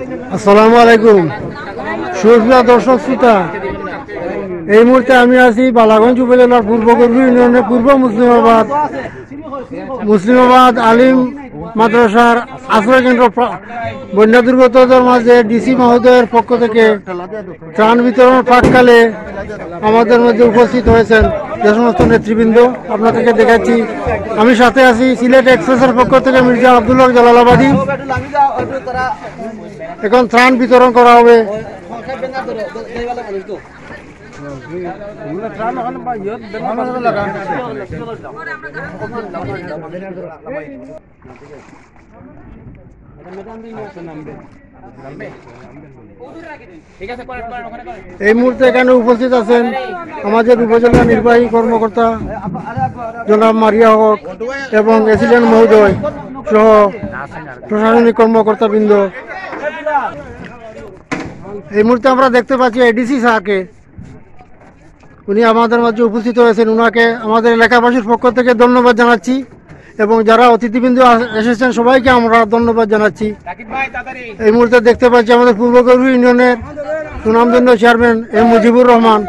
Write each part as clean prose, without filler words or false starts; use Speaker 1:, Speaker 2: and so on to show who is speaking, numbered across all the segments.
Speaker 1: আসসালামু আলাইকুম সুপ্রিয় দর্শক শ্রোতা, এই মুহূর্তে আমি আছি বালাগঞ্জ উপজেলার পূর্ব গরবি ইউনিয়নের পূর্ব মুসলিমাবাদ আলিম মাদ্রাসার আশ্রয় কেন্দ্র বন্যা দুর্গতদের মাঝে ডিসি মহোদয়ের পক্ষ থেকে ত্রাণ বিতরণ প্রাককালে আমাদের মধ্যে উপস্থিত হয়েছেন যে সমস্ত নেতৃবৃন্দ আপনাদেরকে দেখাচ্ছি। আমি সাথে আছি সিলেট এক্সপ্রেসের পক্ষ থেকে মির্জা আব্দুল হক জালালাবাদী। এখন ত্রাণ বিতরণ করা হবে। এই মুহূর্তে এখানে উপস্থিত আছেন আমাদের উপজেলা নির্বাহী কর্মকর্তা জনাব মারিয়া হক এবং এসিডেন্ট মহোদয় সহ প্রশাসনিক কর্মকর্তা বৃন্দ। এই মুহূর্তে আমরা দেখতে পাচ্ছি এডিসি স্যারকে, উনি আমাদের মাঝে উপস্থিত হয়েছেন। উনাকে আমাদের এলাকাবাসীর পক্ষ থেকে ধন্যবাদ জানাচ্ছি এবং যারা অতিথিবৃন্দ এসেছেন সবাইকে আমরা ধন্যবাদ জানাচ্ছি। এই মুহূর্তে দেখতে পাচ্ছি আমাদের পূর্ব গরবি ইউনিয়নের সুনামধন্য চেয়ারম্যান এম মুজিবুর রহমান,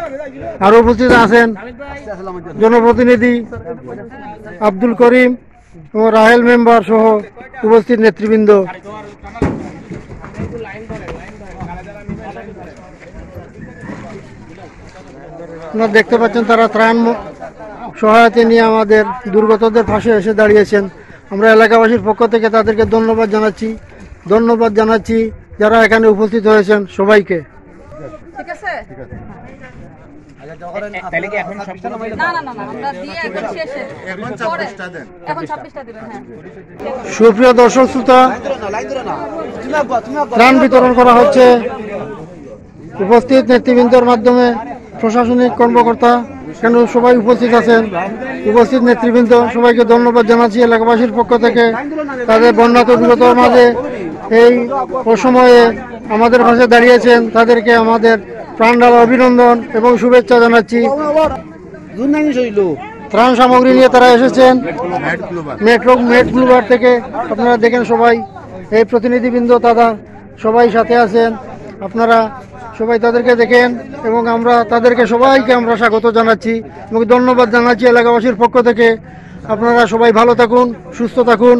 Speaker 1: আরও উপস্থিত আছেন জনপ্রতিনিধি আব্দুল করিম ও রাহেল মেম্বার সহ উপস্থিত নেতৃবৃন্দ। আপনারা দেখতে পাচ্ছেন তারা ত্রাণ সহায়তা নিয়ে আমাদের দুর্গতদের পাশে এসে দাঁড়িয়েছেন। আমরা এলাকাবাসীর পক্ষ থেকে তাদেরকে ধন্যবাদ জানাচ্ছি যারা এখানে উপস্থিত হয়েছেন সবাইকে। সুপ্রিয় দর্শক শ্রোতা, ত্রাণ বিতরণ করা হচ্ছে উপস্থিত নেতৃবৃন্দের মাধ্যমে। প্রশাসনিক কর্মকর্তা কেন সবাই উপস্থিত আছেন, উপস্থিত নেতৃবৃন্দ সবাইকে ধন্যবাদ জানাচ্ছি এলাকাবাসীর পক্ষ থেকে। তাদের বন্যাত দুর্গতর মাঝে এই অসময়ে আমাদের পাশে দাঁড়িয়েছেন, তাদেরকে আমাদের প্রাণঢালা অভিনন্দন এবং শুভেচ্ছা জানাচ্ছি। ত্রাণ সামগ্রী নিয়ে তারা এসেছেন মেট গ্লোবার থেকে। আপনারা দেখেন সবাই এই প্রতিনিধিবৃন্দ তারা সবাই সাথে আছেন, আপনারা সবাই তাদেরকে দেখেন এবং আমরা তাদেরকে সবাইকে আমরা স্বাগত জানাচ্ছি এবং ধন্যবাদ জানাচ্ছি এলাকাবাসীর পক্ষ থেকে। আপনারা সবাই ভালো থাকুন, সুস্থ থাকুন।